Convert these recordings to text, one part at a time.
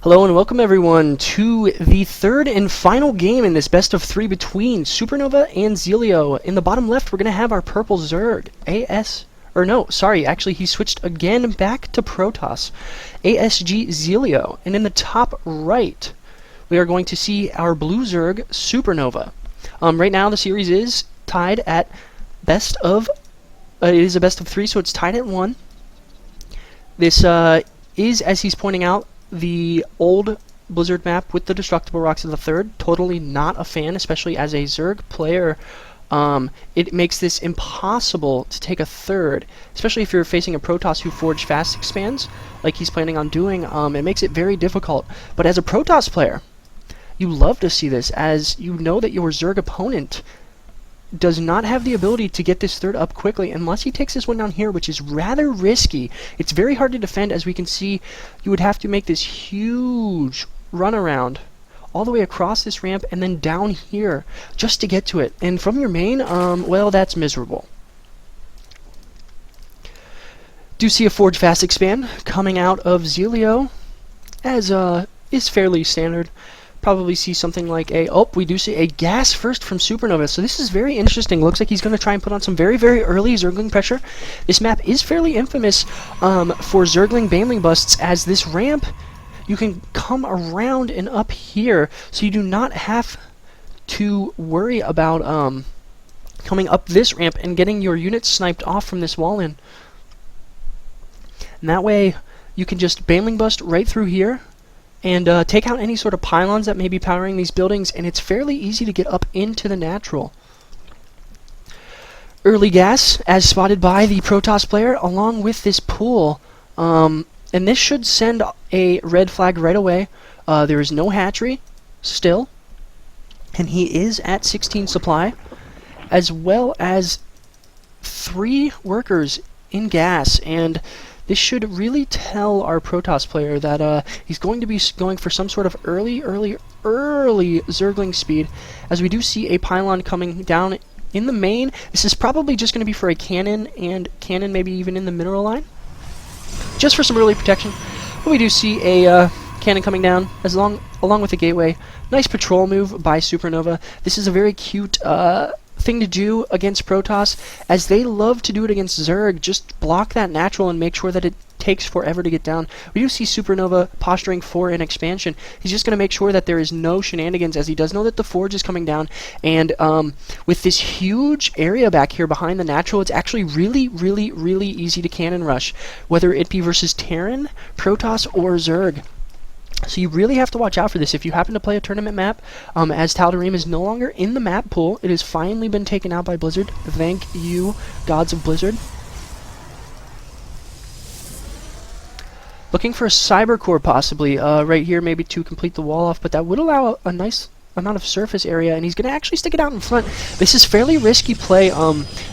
Hello and welcome everyone to the third and final game in this best of three between Supernova and Asgzealo. In the bottom left, we're going to have our purple Zerg, actually he switched again back to Protoss, Asgzealo. And in the top right, we are going to see our blue Zerg, Supernova. Right now the series is tied at best of, it is a best of three, so it's tied at 1. This is, as he's pointing out, the old Blizzard map with the destructible rocks of the third. Totally not a fan, especially as a Zerg player. It makes this impossible to take a third, especially if you're facing a Protoss who Forge Fast expands, like he's planning on doing. It makes it very difficult. But as a Protoss player, you love to see this, as you know that your Zerg opponent does not have the ability to get this third up quickly unless he takes this one down here, which is rather risky. It's very hard to defend. As we can see, you would have to make this huge runaround all the way across this ramp and then down here just to get to it. And from your main, well, that's miserable. Do see a Forge Fast expand coming out of Asgzealo, as is fairly standard. Probably see something like we do see a gas first from Supernova, so this is very interesting. Looks like he's going to try and put on some very, very early Zergling pressure. This map is fairly infamous for Zergling Baneling busts, as this ramp, you can come around and up here, so you do not have to worry about coming up this ramp and getting your units sniped off from this wall in. And that way, you can just Baneling bust right through here, and take out any sort of pylons that may be powering these buildings, and it's fairly easy to get up into the natural. Early gas, as spotted by the Protoss player, along with this pool. And this should send a red flag right away. There is no hatchery, still. And he is at 16 supply, as well as 3 workers in gas. And this should really tell our Protoss player that he's going to be going for some sort of early Zergling speed, as we do see a pylon coming down in the main. This is probably just going to be for a cannon, and cannon maybe even in the mineral line, just for some early protection. But we do see a cannon coming down along with the gateway. Nice patrol move by Supernova. This is a very cute thing to do against Protoss, as they love to do it against Zerg. Just block that natural and make sure that it takes forever to get down. We do see Supernova posturing for an expansion. He's just going to make sure that there is no shenanigans, as he does know that the Forge is coming down, and with this huge area back here behind the natural, it's actually really easy to cannon rush, whether it be versus Terran, Protoss, or Zerg. So you really have to watch out for this if you happen to play a tournament map, as Tal'Darim is no longer in the map pool. It has finally been taken out by Blizzard. Thank you, gods of Blizzard. Looking for a Cyber Core possibly right here, maybe to complete the wall off, but that would allow a nice amount of surface area, and he's going to actually stick it out in front. This is fairly risky play,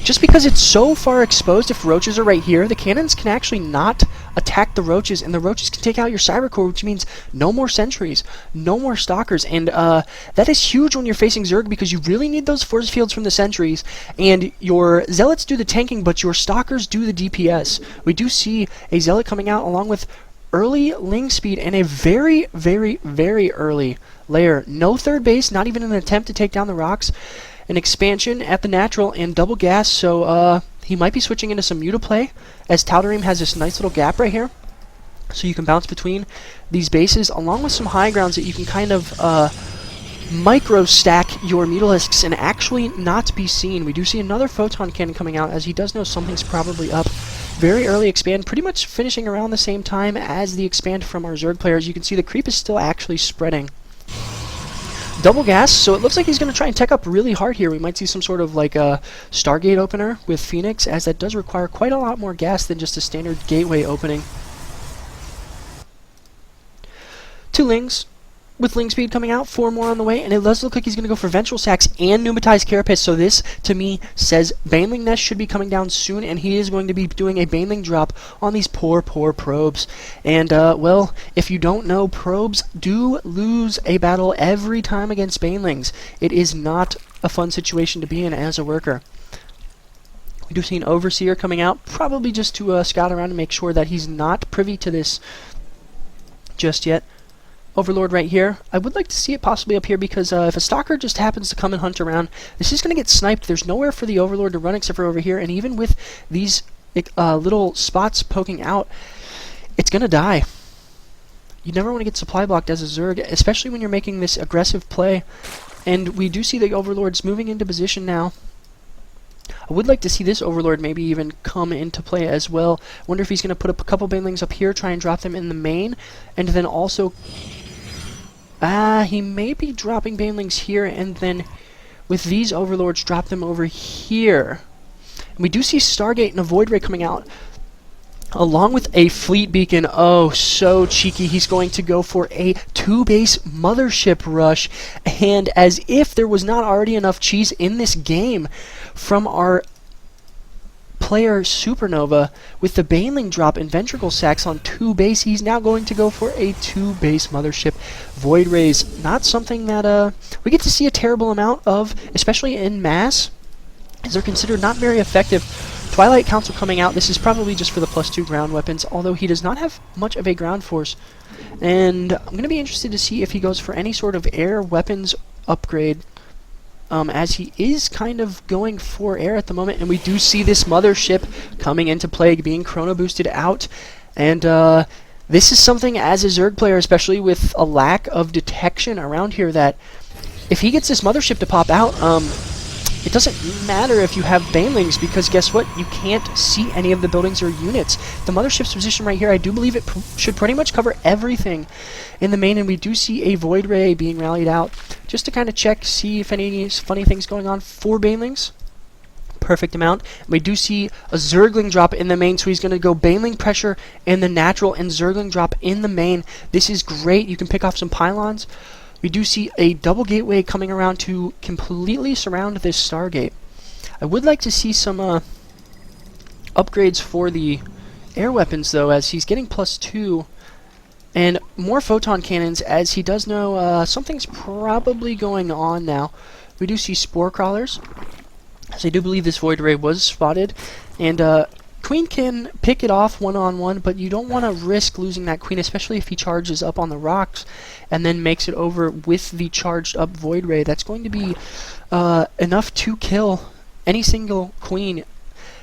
just because it's so far exposed. If roaches are right here, the cannons can actually not attack the roaches, and the roaches can take out your Cyber Core, which means no more sentries, no more stalkers, and that is huge when you're facing Zerg, because you really need those force fields from the sentries, and your Zealots do the tanking, but your stalkers do the DPS. We do see a Zealot coming out along with early Ling speed and a very early layer. No third base, not even an attempt to take down the rocks. An expansion at the natural and double gas, so he might be switching into some mutaplay, as Tal'Darim has this nice little gap right here, so you can bounce between these bases, along with some high grounds that you can kind of micro stack your Mutalisks and actually not be seen. We do see another photon cannon coming out, as he does know something's probably up. Very early expand, pretty much finishing around the same time as the expand from our Zerg players. You can see the creep is still actually spreading. Double gas, so it looks like he's going to try and tech up really hard here. We might see some sort of like a Stargate opener with Phoenix, as that does require quite a lot more gas than just a standard gateway opening. 2 Lings, with Ling speed coming out, 4 more on the way, and it does look like he's going to go for Ventral Sacs and Pneumatized Carapace, so this, to me, says Baneling Nest should be coming down soon, and he is going to be doing a Baneling drop on these poor probes. And, well, if you don't know, probes do lose a battle every time against Banelings. It is not a fun situation to be in as a worker. We do see an Overseer coming out, probably just to scout around and make sure that he's not privy to this just yet. Overlord right here. I would like to see it possibly up here because if a stalker just happens to come and hunt around, this is going to get sniped. There's nowhere for the Overlord to run except for over here, and even with these little spots poking out, it's going to die. You never want to get supply blocked as a Zerg, especially when you're making this aggressive play. And we do see the Overlords moving into position now. I would like to see this Overlord maybe even come into play as well. Wonder if he's going to put up a couple banelings up here, try and drop them in the main, and then also... he may be dropping banelings here, and then with these Overlords, drop them over here. And we do see Stargate and a Void Ray coming out, along with a Fleet Beacon. Oh, so cheeky. He's going to go for a 2-base Mothership rush. And as if there was not already enough cheese in this game from our player Supernova, with the Baneling drop and Ventricle Sacks on 2-base, he's now going to go for a 2-base Mothership. Void Rays, not something that we get to see a terrible amount of, especially in mass, as they're considered not very effective. Twilight Council coming out. This is probably just for the +2 ground weapons, although he does not have much of a ground force. And I'm going to be interested to see if he goes for any sort of air weapons upgrade, as he is kind of going for air at the moment. And we do see this Mothership coming into play, being chrono boosted out. And this is something as a Zerg player, especially with a lack of detection around here, that if he gets this Mothership to pop out, it doesn't matter if you have Banelings, because guess what? You can't see any of the buildings or units. The Mothership's position right here, I do believe it should pretty much cover everything in the main, and we do see a Void Ray being rallied out just to kind of check, see if any funny things going on for Banelings. Perfect amount. We do see a Zergling drop in the main, so he's going to go Baneling pressure in the natural and Zergling drop in the main. This is great. You can pick off some pylons. We do see a double gateway coming around to completely surround this Stargate. I would like to see some upgrades for the air weapons, though, as he's getting +2. And more photon cannons, as he does know something's probably going on now. We do see Spore Crawlers, as I do believe this Void Ray was spotted. And Queen can pick it off one-on-one, but you don't want to risk losing that Queen, especially if he charges up on the rocks and then makes it over with the charged up Void Ray. That's going to be enough to kill any single Queen.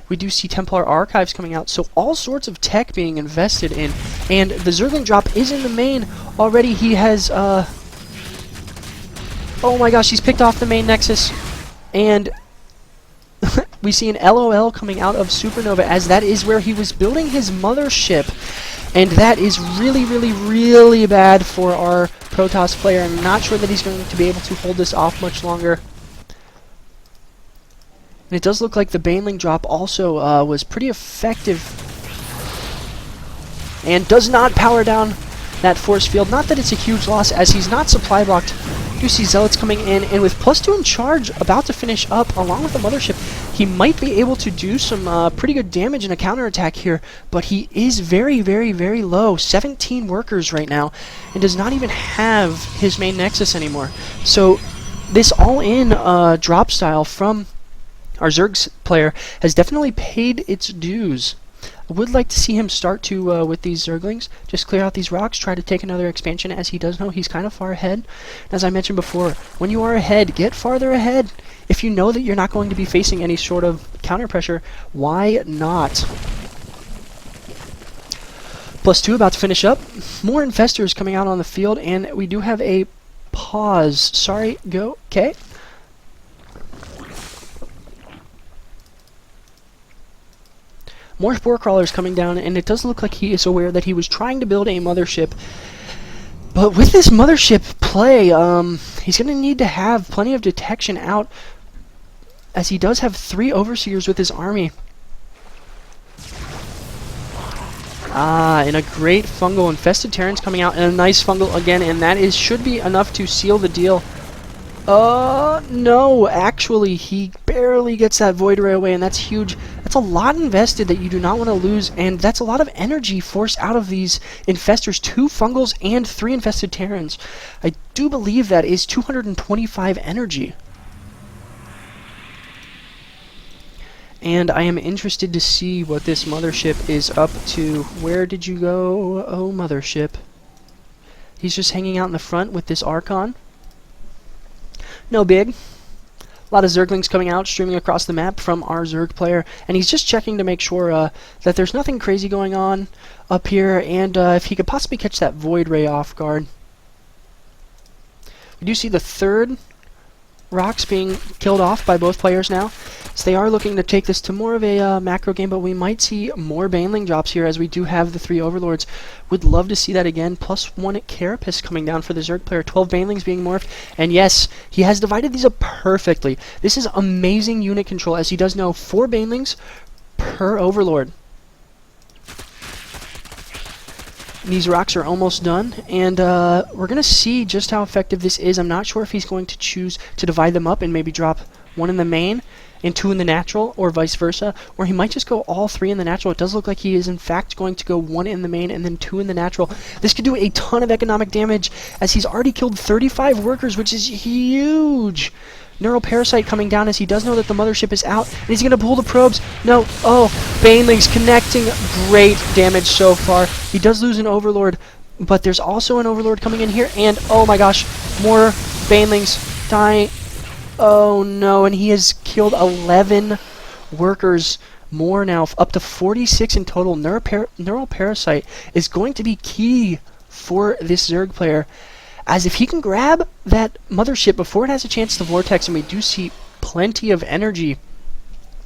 We do see Templar Archives coming out, so all sorts of tech being invested in. And the Zergling drop is in the main already. He has... oh my gosh, he's picked off the main Nexus. And... we see an LOL coming out of Supernova, as that is where he was building his Mothership. And that is really, really, really bad for our Protoss player. I'm not sure that he's going to be able to hold this off much longer. And it does look like the Baneling drop also was pretty effective. And does not power down that force field. Not that it's a huge loss, as he's not supply blocked. You see Zealots coming in, and with +2 in charge, about to finish up, along with the Mothership, he might be able to do some pretty good damage in a counterattack here, but he is very, very, very low. 17 workers right now, and does not even have his main Nexus anymore. So this all-in drop style from our Zerg's player has definitely paid its dues. I would like to see him start to, with these Zerglings, just clear out these rocks, try to take another expansion, as he does know he's kind of far ahead. As I mentioned before, when you are ahead, get farther ahead. If you know that you're not going to be facing any sort of counter pressure, why not? +2 about to finish up. More Infestors coming out on the field, and we do have a pause. Sorry, go. Okay. More Spore Crawlers coming down, and it does look like he is aware that he was trying to build a Mothership. But with this Mothership play, he's going to need to have plenty of detection out, as he does have 3 Overseers with his army. And a great Fungal. Infested Terrans coming out, and a nice Fungal again, and that should be enough to seal the deal. No, actually, he barely gets that Void Ray away, and that's huge. That's a lot invested that you do not want to lose, and that's a lot of energy forced out of these Infestors. 2 Fungals and 3 Infested Terrans. I do believe that is 225 energy. And I am interested to see what this Mothership is up to. Where did you go, oh Mothership? He's just hanging out in the front with this Archon. No big. A lot of Zerglings coming out, streaming across the map from our Zerg player, and he's just checking to make sure that there's nothing crazy going on up here, and if he could possibly catch that Void Ray off guard. We do see the third rocks being killed off by both players now. So they are looking to take this to more of a macro game, but we might see more Baneling drops here as we do have the 3 Overlords. Would love to see that again. +1 Carapace coming down for the Zerg player. 12 Banelings being morphed. And yes, he has divided these up perfectly. This is amazing unit control, as he does know 4 Banelings per Overlord. These rocks are almost done, and we're going to see just how effective this is. I'm not sure if he's going to choose to divide them up and maybe drop 1 in the main and 2 in the natural, or vice versa, or he might just go all 3 in the natural. It does look like he is in fact going to go 1 in the main and then 2 in the natural. This could do a ton of economic damage, as he's already killed 35 workers, which is huge. Neural Parasite coming down, as he does know that the mothership is out, and he's going to pull the probes. No, oh, Banelings connecting. Great damage so far. He does lose an Overlord, but there's also an Overlord coming in here, and oh my gosh, more Banelings dying. Oh no, and he has killed 11 workers more now, up to 46 in total. Neural Parasite is going to be key for this Zerg player, as if he can grab that mothership before it has a chance to vortex, and we do see plenty of energy.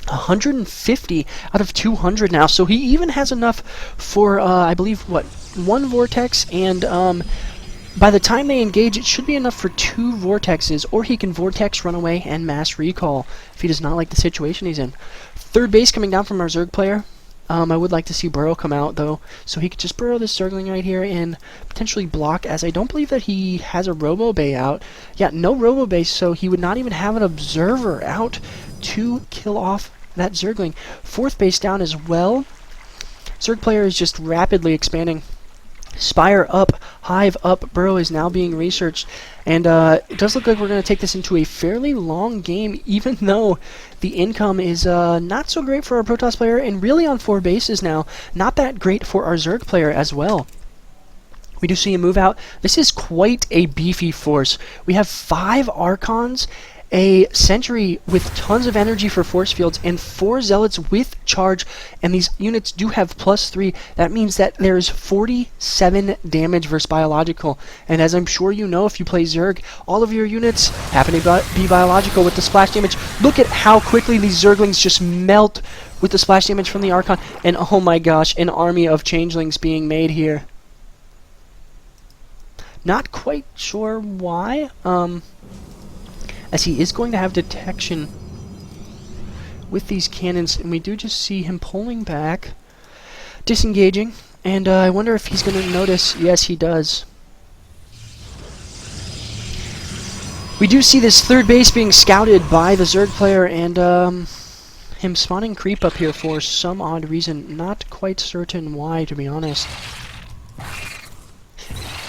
150 out of 200 now, so he even has enough for, I believe, what, 1 vortex, and by the time they engage, it should be enough for 2 vortexes, or he can vortex, run away, and mass recall if he does not like the situation he's in. Third base coming down from our Zerg player. I would like to see Burrow come out, though, so he could just burrow this Zergling right here and potentially block, as I don't believe that he has a Robo Bay out. Yeah, no Robo Bay, so he would not even have an Observer out to kill off that Zergling. Fourth base down as well. Zerg player is just rapidly expanding. Spire up, Hive up, Burrow is now being researched, and it does look like we're going to take this into a fairly long game, even though the income is not so great for our Protoss player, and really on 4 bases now, not that great for our Zerg player as well. We do see a move out. This is quite a beefy force. We have 5 Archons, a Sentry with tons of energy for force fields, and 4 Zealots with charge, and these units do have +3. That means that there's 47 damage versus biological, and as I'm sure you know if you play Zerg, all of your units happen to be biological with the splash damage. Look at how quickly these Zerglings just melt with the splash damage from the Archon, and oh my gosh, an army of changelings being made here. Not quite sure why, as he is going to have detection with these cannons, and we do just see him pulling back, disengaging, and I wonder if he's going to notice. Yes, he does. We do see this third base being scouted by the Zerg player, and him spawning creep up here for some odd reason. Not quite certain why, to be honest.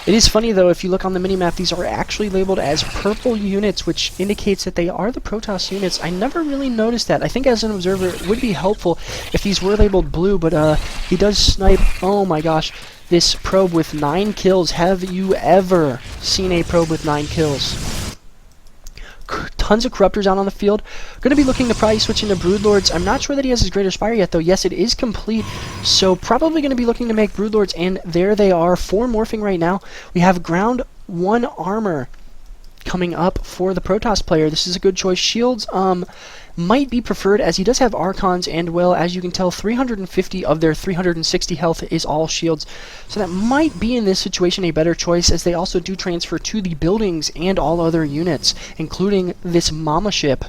It is funny, though, if you look on the minimap, these are actually labeled as purple units, which indicates that they are the Protoss units. I never really noticed that. I think as an observer, it would be helpful if these were labeled blue, but he does snipe, oh my gosh, this probe with 9 kills. Have you ever seen a probe with 9 kills? Tons of Corruptors out on the field. Going to be looking to probably switch into Broodlords. I'm not sure that he has his Greater Spire yet, though. Yes, it is complete. So probably going to be looking to make Broodlords, and there they are. 4 morphing right now. We have Ground 1 armor coming up for the Protoss player. This is a good choice. Shields might be preferred, as he does have Archons, and well, as you can tell, 350 of their 360 health is all shields. So that might be in this situation a better choice, as they also do transfer to the buildings and all other units, including this Mama ship.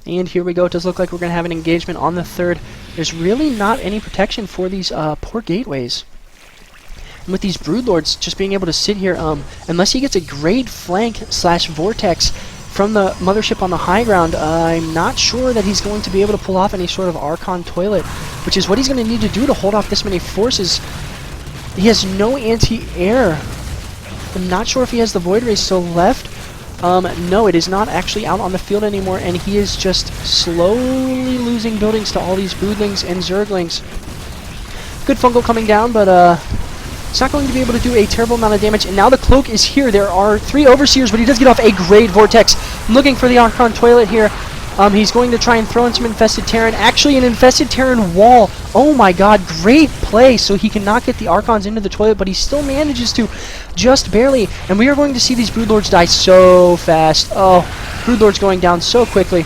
And here we go. It does look like we're going to have an engagement on the 3rd. There's really not any protection for these poor gateways. And with these Broodlords just being able to sit here, unless he gets a great flank / vortex from the mothership on the high ground, I'm not sure that he's going to be able to pull off any sort of Archon toilet, which is what he's going to need to do to hold off this many forces. He has no anti-air. I'm not sure if he has the Void Ray still left. No, it is not actually out on the field anymore, and he is just slowly losing buildings to all these Broodlings and Zerglings. Good Fungal coming down, but It's not going to be able to do a terrible amount of damage, and now the cloak is here. There are 3 Overseers, but he does get off a great Vortex. I'm looking for the Archon Toilet here. He's going to try and throw in some Infested Terran. Actually, an Infested Terran wall. Oh my god, great play. So he cannot get the Archons into the toilet, but he still manages to, just barely. And we are going to see these Broodlords die so fast. Oh, Broodlords going down so quickly.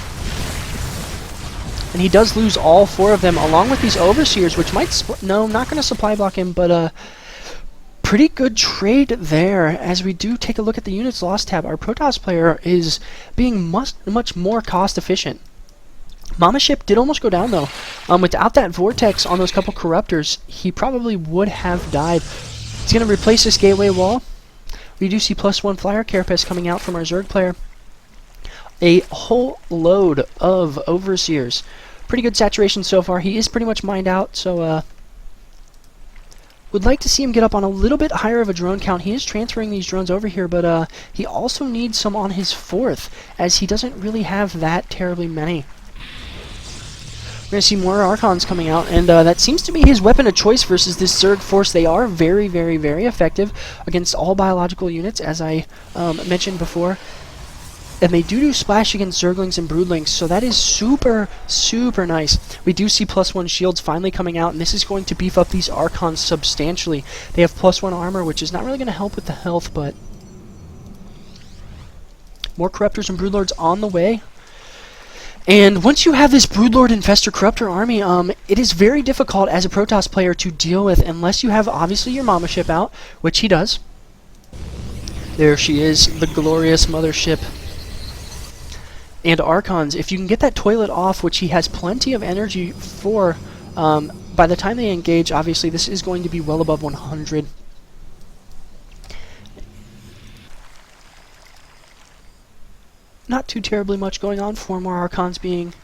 And he does lose all 4 of them, along with these Overseers, which might... No, not going to supply block him, but... pretty good trade there. As we do take a look at the units lost tab, our Protoss player is being much more cost efficient. Mama Ship did almost go down though. Without that Vortex on those couple Corruptors, he probably would have died. He's going to replace this Gateway Wall. We do see +1 Flyer Carapace coming out from our Zerg player. A whole load of Overseers. Pretty good saturation so far. He is pretty much mined out, so would like to see him get up on a little bit higher of a drone count. He is transferring these drones over here, but he also needs some on his 4th, as he doesn't really have that terribly many. We're going to see more Archons coming out, and that seems to be his weapon of choice versus this Zerg force. They are very, very, very effective against all biological units, as I mentioned before. And they do splash against Zerglings and Broodlings, so that is super, super nice. We do see +1 shields finally coming out, and this is going to beef up these Archons substantially. They have +1 armor, which is not really going to help with the health, but... more Corruptors and Broodlords on the way. And once you have this Broodlord Infestor Corruptor army, it is very difficult as a Protoss player to deal with, unless you have, obviously, your Mama Ship out, which he does. There she is, the glorious Mothership. And Archons, if you can get that toilet off, which he has plenty of energy for, by the time they engage, obviously this is going to be well above 100. Not too terribly much going on. 4 more Archons being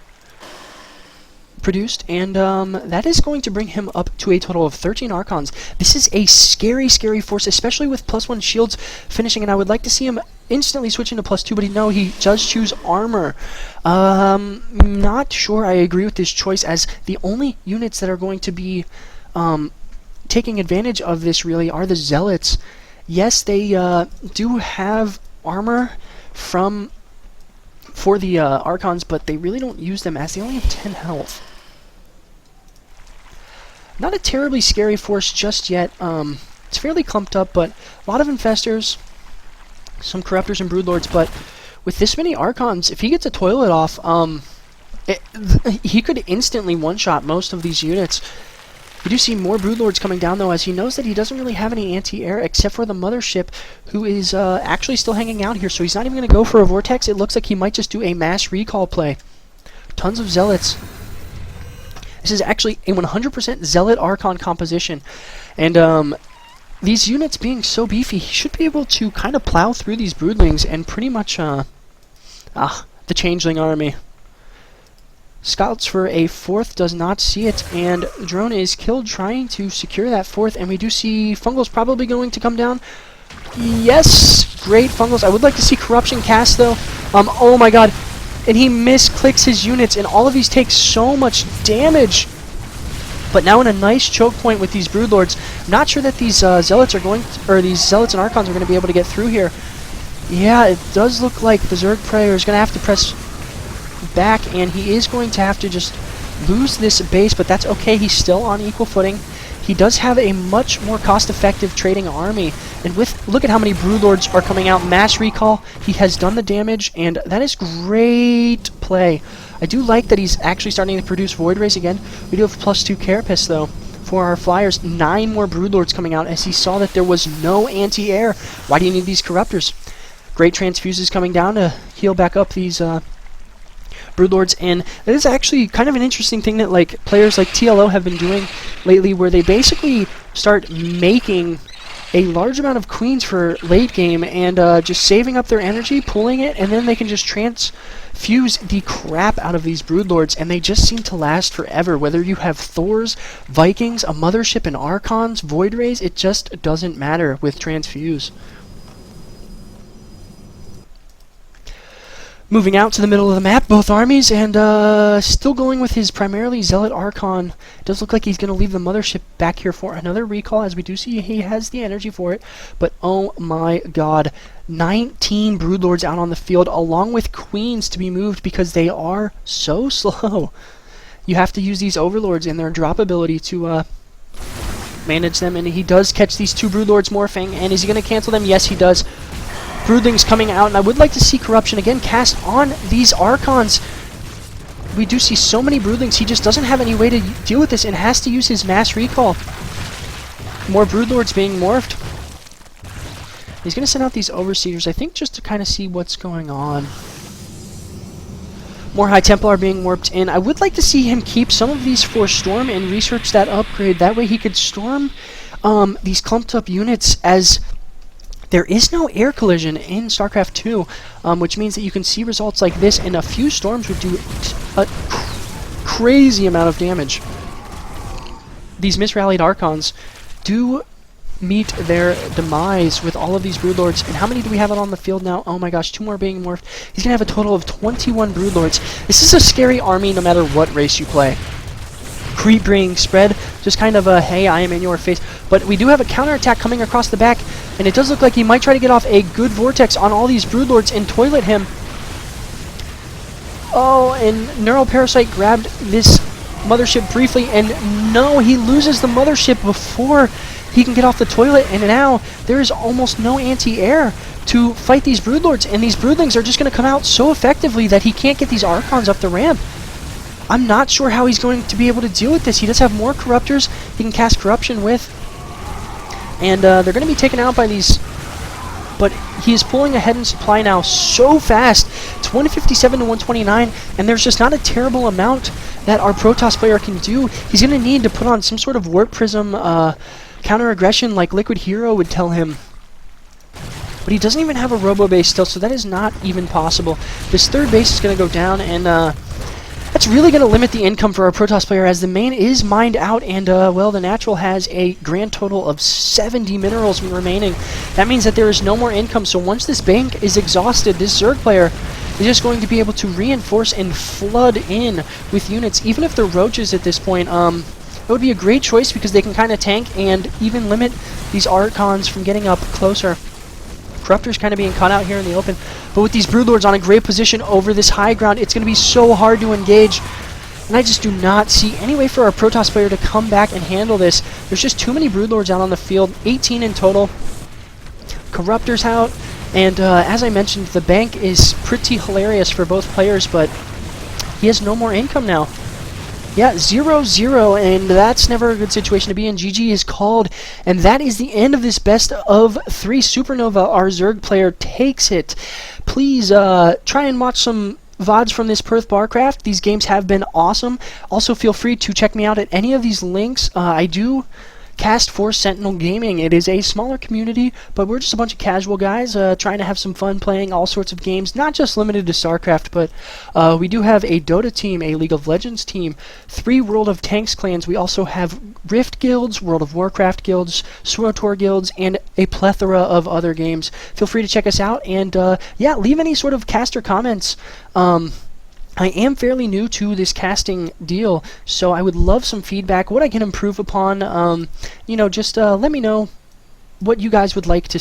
produced, and that is going to bring him up to a total of 13 Archons. This is a scary, scary force, especially with +1 shields finishing, and I would like to see him instantly switch into +2, but no, he does choose armor. Not sure I agree with this choice, as the only units that are going to be taking advantage of this really are the Zealots. Yes, they do have armor for the Archons, but they really don't use them, as they only have 10 health. Not a terribly scary force just yet. It's fairly clumped up, but a lot of Infestors, some Corruptors and Broodlords, but with this many Archons, if he gets a toilet off, he could instantly one-shot most of these units. We do see more Broodlords coming down, though, as he knows that he doesn't really have any anti-air, except for the Mothership, who is actually still hanging out here, so he's not even going to go for a Vortex. It looks like he might just do a mass recall play. Tons of Zealots. This is actually a 100% Zealot Archon composition, and these units being so beefy, he should be able to kind of plow through these Broodlings and pretty much, the Changeling army. Scouts for a 4th, does not see it, and Drone is killed trying to secure that 4th, and we do see Fungals probably going to come down. Yes! Great Fungals. I would like to see Corruption cast, though. Oh my god. And he misclicks his units, and all of these take so much damage. But now in a nice choke point with these Broodlords. Not sure that these Zealots are going to, or these Zealots and Archons are going to be able to get through here. Yeah, it does look like the Zerg player is going to have to press back, and he is going to have to just lose this base, but that's okay. He's still on equal footing. He does have a much more cost-effective trading army, and look at how many Broodlords are coming out. Mass recall, he has done the damage, and that is great play. I do like that he's actually starting to produce Void Rays again. We do have +2 Carapace, though, for our Flyers. 9 more Broodlords coming out, as he saw that there was no anti-air. Why do you need these Corruptors? Great Transfuses coming down to heal back up these Broodlords, and that is actually kind of an interesting thing that players like TLO have been doing lately, where they basically start making a large amount of queens for late game and just saving up their energy, pulling it, and then they can just transfuse the crap out of these Broodlords, and they just seem to last forever. Whether you have Thors, Vikings, a Mothership, and Archons, Void Rays, it just doesn't matter with transfuse. Moving out to the middle of the map, both armies, and still going with his primarily Zealot Archon. It does look like he's going to leave the mothership back here for another recall, as we do see he has the energy for it. But oh my god, 19 Broodlords out on the field, along with Queens to be moved because they are so slow. You have to use these Overlords and their drop ability to manage them, and he does catch these 2 Broodlords morphing, and is he going to cancel them? Yes, he does. Broodlings coming out, and I would like to see Corruption again cast on these Archons. We do see so many Broodlings, he just doesn't have any way to deal with this and has to use his mass recall. More Broodlords being morphed. He's going to send out these Overseers, I think, just to kind of see what's going on. More High Templar being warped in. I would like to see him keep some of these for Storm and research that upgrade. That way he could storm these clumped up units, as there is no air collision in StarCraft 2, which means that you can see results like this, and a few storms would do a crazy amount of damage. These misrallied Archons do meet their demise with all of these Broodlords. And how many do we have out on the field now? Oh my gosh, 2 more being morphed. He's going to have a total of 21 Broodlords. This is a scary army no matter what race you play. Creep being spread, just kind of a, hey, I am in your face. But we do have a counterattack coming across the back, and it does look like he might try to get off a good Vortex on all these Broodlords and toilet him. Oh, and Neural Parasite grabbed this mothership briefly, and no, he loses the mothership before he can get off the toilet, and now there is almost no anti-air to fight these Broodlords, and these Broodlings are just going to come out so effectively that he can't get these Archons up the ramp. I'm not sure how he's going to be able to deal with this. He does have more Corruptors he can cast Corruption with, and they're going to be taken out by these, but he is pulling ahead in supply now so fast. It's 157 to 129, and there's just not a terrible amount that our Protoss player can do. He's going to need to put on some sort of Warp Prism counter-aggression like Liquid Hero would tell him. But he doesn't even have a Robo base still, so that is not even possible. This third base is going to go down, and that's really going to limit the income for our Protoss player, as the main is mined out, and, well, the Natural has a grand total of 70 minerals remaining. That means that there is no more income, so once this bank is exhausted, this Zerg player is just going to be able to reinforce and flood in with units, even if they're Roaches at this point. It would be a great choice because they can kind of tank and even limit these Archons from getting up closer. Corruptor's kind of being caught out here in the open, but with these Broodlords on a great position over this high ground, it's going to be so hard to engage. And I just do not see any way for our Protoss player to come back and handle this. There's just too many Broodlords out on the field, 18 in total. Corruptor's out, and as I mentioned, the bank is pretty hilarious for both players, but he has no more income now. Yeah, 0-0, and that's never a good situation to be in. GG is called, and that is the end of this best of 3 Supernova. Our Zerg player takes it. Please try and watch some VODs from this Perth Barcraft. These games have been awesome. Also, feel free to check me out at any of these links. I do cast for Sentinel Gaming. It is a smaller community, but we're just a bunch of casual guys trying to have some fun playing all sorts of games, not just limited to StarCraft, but we do have a Dota team, a League of Legends team, 3 World of Tanks clans. We also have Rift guilds, World of Warcraft guilds, SWTOR guilds, and a plethora of other games. Feel free to check us out, and yeah, leave any sort of caster comments. I am fairly new to this casting deal, so I would love some feedback, what I can improve upon. You know, just let me know what you guys would like to